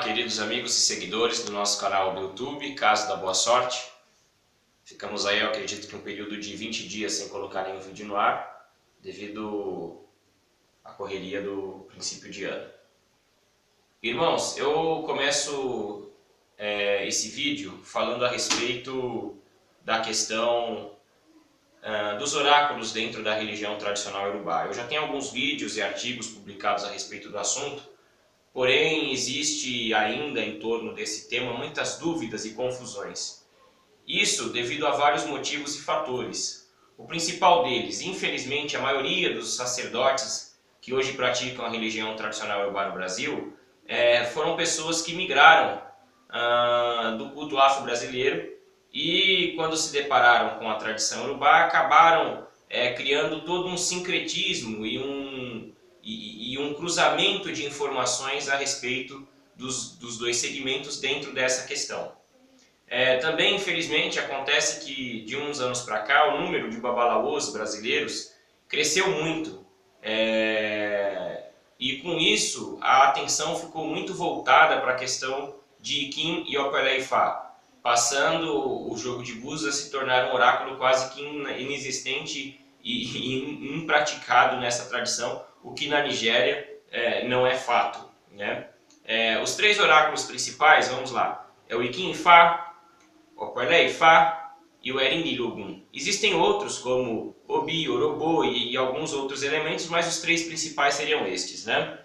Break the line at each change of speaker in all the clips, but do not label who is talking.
queridos amigos e seguidores do nosso canal do YouTube, Casa da Boa Sorte. Ficamos aí, eu acredito que um período de 20 dias sem colocar nenhum vídeo no ar, devido à correria do princípio de ano. Irmãos, eu começo esse vídeo falando a respeito da questão dos oráculos dentro da religião tradicional iorubá. Eu já tenho alguns vídeos e artigos publicados a respeito do assunto, porém existe ainda em torno desse tema muitas dúvidas e confusões. Isso devido a vários motivos e fatores. O principal deles, infelizmente, a maioria dos sacerdotes que hoje praticam a religião tradicional iorubá no Brasil foram pessoas que migraram do culto afro-brasileiro e, quando se depararam com a tradição iorubá, acabaram criando todo um sincretismo e um cruzamento de informações a respeito dos dois segmentos dentro dessa questão. Também, infelizmente, acontece que de uns anos para cá o número de babalaôs brasileiros cresceu muito. E com isso a atenção ficou muito voltada para a questão de Ikim e Opelé Ifá, passando o jogo de búzios a se tornar um oráculo quase que inexistente e impraticado nessa tradição, o que na Nigéria não é fato, né? Os três oráculos principais, vamos lá, é o Ikim Ifá, o Opelé Ifá e o Erindilogun. Existem outros como Obi, Orobô e alguns outros elementos, mas os três principais seriam estes, né?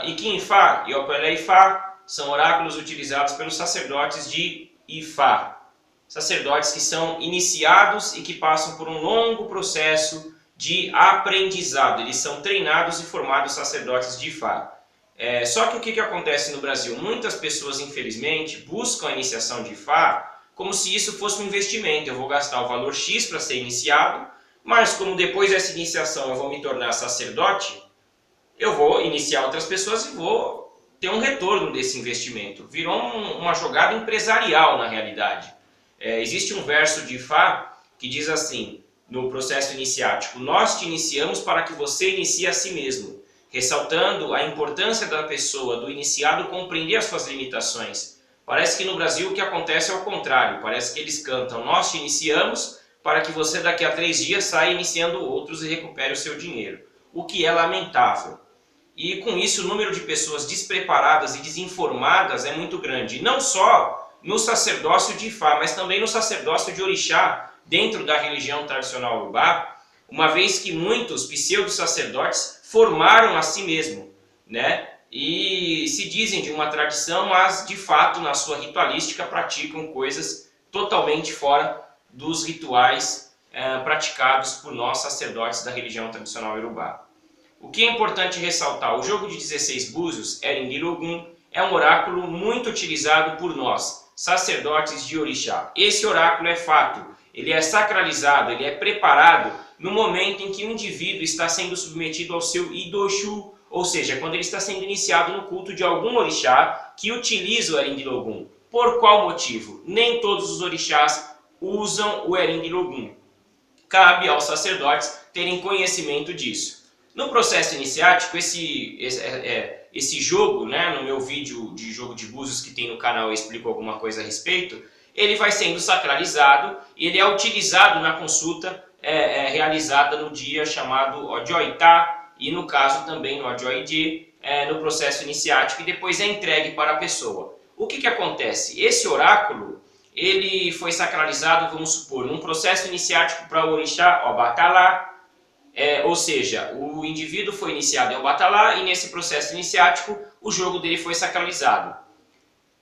Ikim Ifá e Opelé Ifá são oráculos utilizados pelos sacerdotes de Ifá, sacerdotes que são iniciados e que passam por um longo processo de aprendizado. Eles são treinados e formados sacerdotes de Ifá. Só que o que acontece no Brasil? Muitas pessoas, infelizmente, buscam a iniciação de Ifá como se isso fosse um investimento. Eu vou gastar o valor X para ser iniciado, mas como depois dessa iniciação eu vou me tornar sacerdote, eu vou iniciar outras pessoas e vou ter um retorno desse investimento. Virou uma jogada empresarial na realidade. Existe um verso de Ifá que diz assim, no processo iniciático: nós te iniciamos para que você inicie a si mesmo, ressaltando a importância da pessoa, do iniciado, compreender as suas limitações. Parece que no Brasil o que acontece é o contrário, parece que eles cantam: nós te iniciamos para que você daqui a 3 dias saia iniciando outros e recupere o seu dinheiro, o que é lamentável. E com isso o número de pessoas despreparadas e desinformadas é muito grande, não só no sacerdócio de Ifá, mas também no sacerdócio de Orixá, dentro da religião tradicional iorubá, uma vez que muitos pseudo-sacerdotes formaram a si mesmo, né? E se dizem de uma tradição, mas de fato na sua ritualística praticam coisas totalmente fora dos rituais praticados por nós sacerdotes da religião tradicional iorubá. O que é importante ressaltar, o jogo de 16 búzios, Erindilogun, é um oráculo muito utilizado por nós, sacerdotes de Orixá. Esse oráculo é fato, ele é sacralizado, ele é preparado no momento em que o indivíduo está sendo submetido ao seu Idoshu, ou seja, quando ele está sendo iniciado no culto de algum orixá que utiliza o Erindilogun. Por qual motivo? Nem todos os orixás usam o Erindilogun. Cabe aos sacerdotes terem conhecimento disso. No processo iniciático, esse jogo, né, no meu vídeo de jogo de búzios que tem no canal eu explico alguma coisa a respeito, ele vai sendo sacralizado e ele é utilizado na consulta realizada no dia chamado Odioitá e no caso também no Odioide, no processo iniciático, e depois é entregue para a pessoa. O que acontece? Esse oráculo ele foi sacralizado, vamos supor, num processo iniciático para o orixá Obatalá. Ou seja, o indivíduo foi iniciado em Obatalá e nesse processo iniciático o jogo dele foi sacralizado.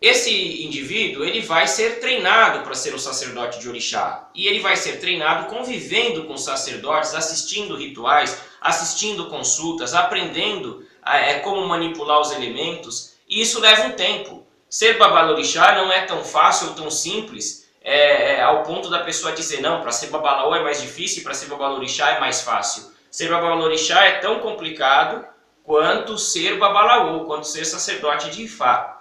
Esse indivíduo ele vai ser treinado para ser um sacerdote de orixá e ele vai ser treinado convivendo com sacerdotes, assistindo rituais, assistindo consultas, aprendendo como manipular os elementos, e isso leva um tempo. Ser babalorixá não é tão fácil ou tão simples ao ponto da pessoa dizer, não, para ser babalaô é mais difícil, para ser babalorixá é mais fácil. Ser babalorixá é tão complicado quanto ser babalaô, quanto ser sacerdote de Ifá.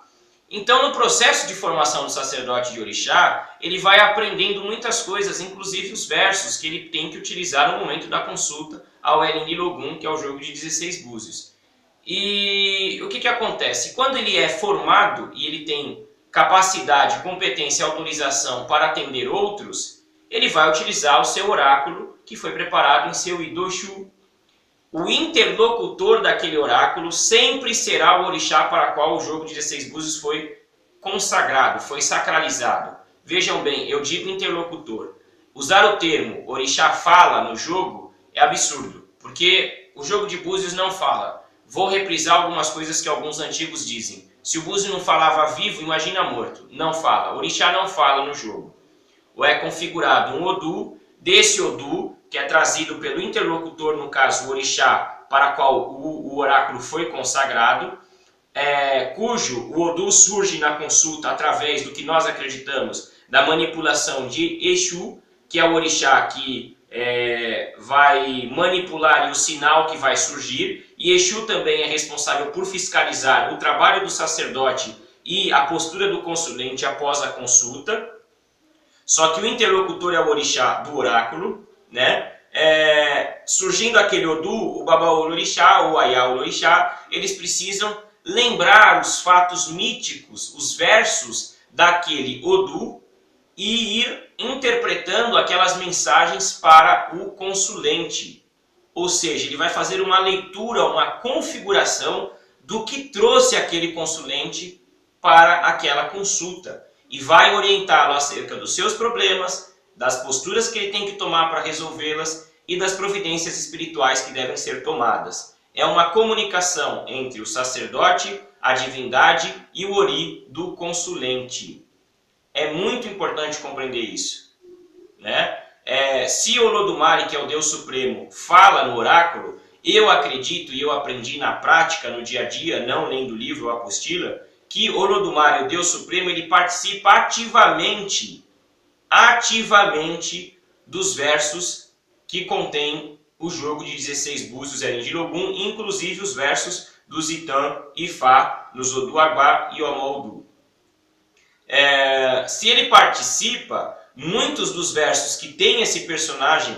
Então, no processo de formação do sacerdote de orixá, ele vai aprendendo muitas coisas, inclusive os versos que ele tem que utilizar no momento da consulta ao Erindilogun, que é o jogo de 16 búzios. E o que acontece? Quando ele é formado e ele tem capacidade, competência e autorização para atender outros, ele vai utilizar o seu oráculo que foi preparado em seu Idoshu. O interlocutor daquele oráculo sempre será o orixá para qual o jogo de 16 búzios foi consagrado, foi sacralizado. Vejam bem, eu digo interlocutor. Usar o termo orixá fala no jogo é absurdo, porque o jogo de búzios não fala. Vou reprisar algumas coisas que alguns antigos dizem. Se o búzio não falava vivo, imagina morto. Não fala. Orixá não fala no jogo. Ou é configurado um Odu, desse Odu, que é trazido pelo interlocutor, no caso o orixá, para qual o oráculo foi consagrado, cujo o Odu surge na consulta através do que nós acreditamos da manipulação de Exu, que é o orixá que vai manipular o sinal que vai surgir, e Exu também é responsável por fiscalizar o trabalho do sacerdote e a postura do consulente após a consulta. Só que o interlocutor é o orixá do oráculo, né? Surgindo aquele Odu, o Babaolo orixá ou Ayaolo orixá, eles precisam lembrar os fatos míticos, os versos daquele Odu, e ir interpretando aquelas mensagens para o consulente. Ou seja, ele vai fazer uma leitura, uma configuração do que trouxe aquele consulente para aquela consulta. E vai orientá-lo acerca dos seus problemas, das posturas que ele tem que tomar para resolvê-las e das providências espirituais que devem ser tomadas. É uma comunicação entre o sacerdote, a divindade e o ori do consulente. É muito importante compreender isso, né? Se Olodumare, que é o Deus Supremo, fala no oráculo, eu acredito e eu aprendi na prática, no dia a dia, não lendo o livro ou apostila, que Olodumare, o Deus Supremo, ele participa ativamente dos versos que contém o jogo de 16 búzios de Logum, inclusive os versos do Zitã e Fá, nos Odu Agbá e Omoldu. Se ele participa, muitos dos versos que tem esse personagem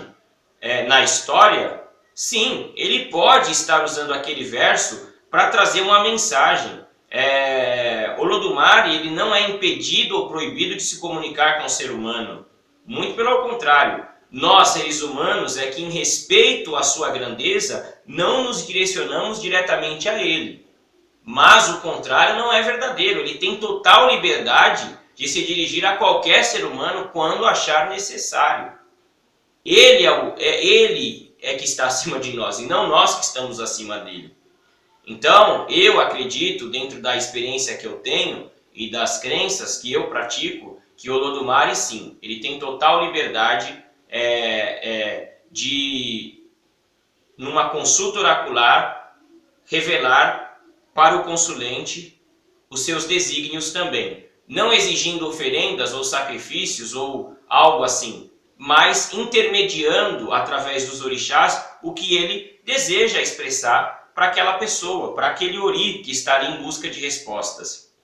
na história, sim, ele pode estar usando aquele verso para trazer uma mensagem. Olodumare, ele não é impedido ou proibido de se comunicar com o ser humano. Muito pelo contrário. Nós, seres humanos, é que em respeito à sua grandeza, não nos direcionamos diretamente a ele. Mas o contrário não é verdadeiro. Ele tem total liberdade de se dirigir a qualquer ser humano quando achar necessário. Ele é que está acima de nós e não nós que estamos acima dele. Então, eu acredito, dentro da experiência que eu tenho e das crenças que eu pratico, que o Olodumare, sim, ele tem total liberdade de, numa consulta oracular, revelar para o consulente os seus desígnios também. Não exigindo oferendas ou sacrifícios ou algo assim, mas intermediando através dos orixás o que ele deseja expressar para aquela pessoa, para aquele ori que está ali em busca de respostas.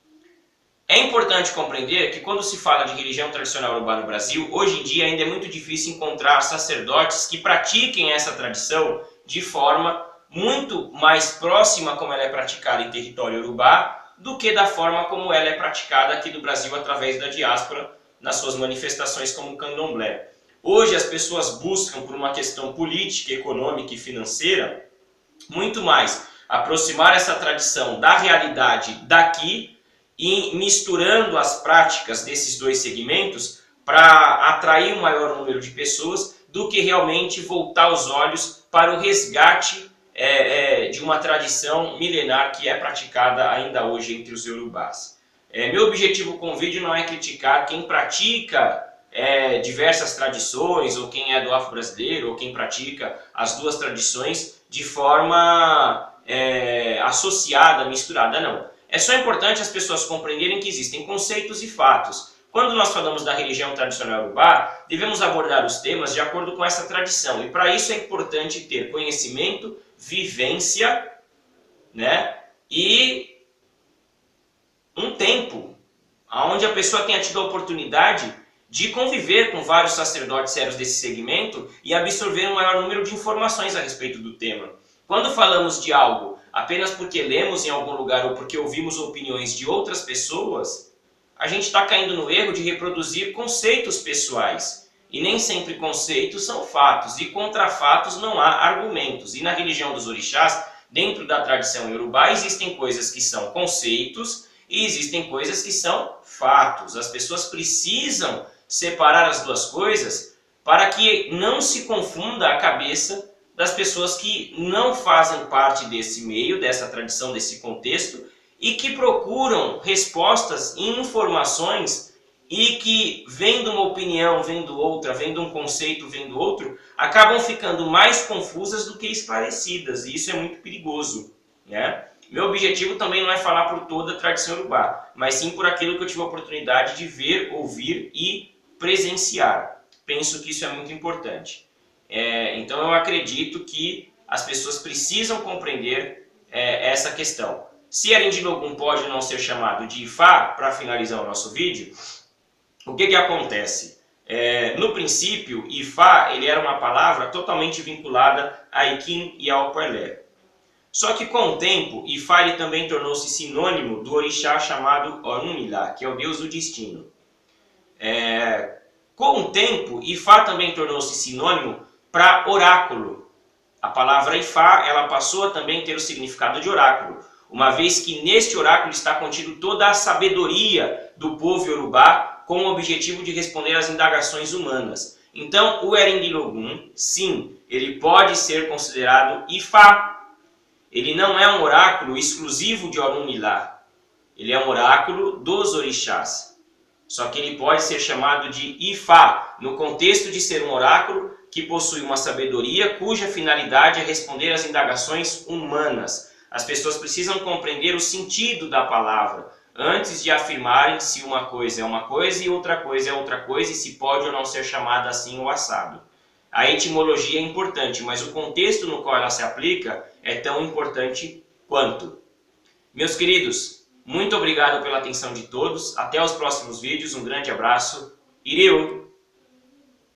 É importante compreender que quando se fala de religião tradicional urubá no Brasil, hoje em dia ainda é muito difícil encontrar sacerdotes que pratiquem essa tradição de forma muito mais próxima como ela é praticada em território urubá do que da forma como ela é praticada aqui no Brasil através da diáspora nas suas manifestações como o candomblé. Hoje as pessoas buscam, por uma questão política, econômica e financeira, muito mais aproximar essa tradição da realidade daqui e misturando as práticas desses dois segmentos para atrair um maior número de pessoas do que realmente voltar os olhos para o resgate de uma tradição milenar que é praticada ainda hoje entre os iorubás. Meu objetivo com o vídeo não é criticar quem pratica diversas tradições, ou quem é do afro-brasileiro, ou quem pratica as duas tradições de forma associada, misturada, não. É só importante as pessoas compreenderem que existem conceitos e fatos. Quando nós falamos da religião tradicional urubá, devemos abordar os temas de acordo com essa tradição. E para isso é importante ter conhecimento, vivência, né? E um tempo onde a pessoa tenha tido a oportunidade de conviver com vários sacerdotes sérios desse segmento e absorver um maior número de informações a respeito do tema. Quando falamos de algo apenas porque lemos em algum lugar ou porque ouvimos opiniões de outras pessoas, a gente está caindo no erro de reproduzir conceitos pessoais. E nem sempre conceitos são fatos, e contra fatos não há argumentos. E na religião dos orixás, dentro da tradição iorubá, existem coisas que são conceitos e existem coisas que são fatos. As pessoas precisam separar as duas coisas para que não se confunda a cabeça das pessoas que não fazem parte desse meio, dessa tradição, desse contexto, e que procuram respostas e informações e que, vendo uma opinião, vendo outra, vendo um conceito, vendo outro, acabam ficando mais confusas do que esclarecidas, e isso é muito perigoso, né? Meu objetivo também não é falar por toda a tradição iorubá, mas sim por aquilo que eu tive a oportunidade de ver, ouvir e presenciar. Penso que isso é muito importante. Então eu acredito que as pessoas precisam compreender essa questão. Se Erendilogum pode não ser chamado de Ifá, para finalizar o nosso vídeo, o que acontece? No princípio, Ifá ele era uma palavra totalmente vinculada a Ikin e ao Opuelé. Só que com o tempo, Ifá ele também tornou-se sinônimo do orixá chamado Orunmila, que é o deus do destino. Com o tempo, Ifá também tornou-se sinônimo para oráculo. A palavra Ifá ela passou a também ter o significado de oráculo, uma vez que neste oráculo está contido toda a sabedoria do povo iorubá com o objetivo de responder às indagações humanas. Então, o Erendilogum, sim, ele pode ser considerado Ifá. Ele não é um oráculo exclusivo de Orunmila. Ele é um oráculo dos orixás. Só que ele pode ser chamado de Ifá, no contexto de ser um oráculo que possui uma sabedoria cuja finalidade é responder às indagações humanas. As pessoas precisam compreender o sentido da palavra antes de afirmarem se uma coisa é uma coisa e outra coisa é outra coisa e se pode ou não ser chamada assim ou assado. A etimologia é importante, mas o contexto no qual ela se aplica é tão importante quanto. Meus queridos, muito obrigado pela atenção de todos. Até os próximos vídeos. Um grande abraço. Iriu!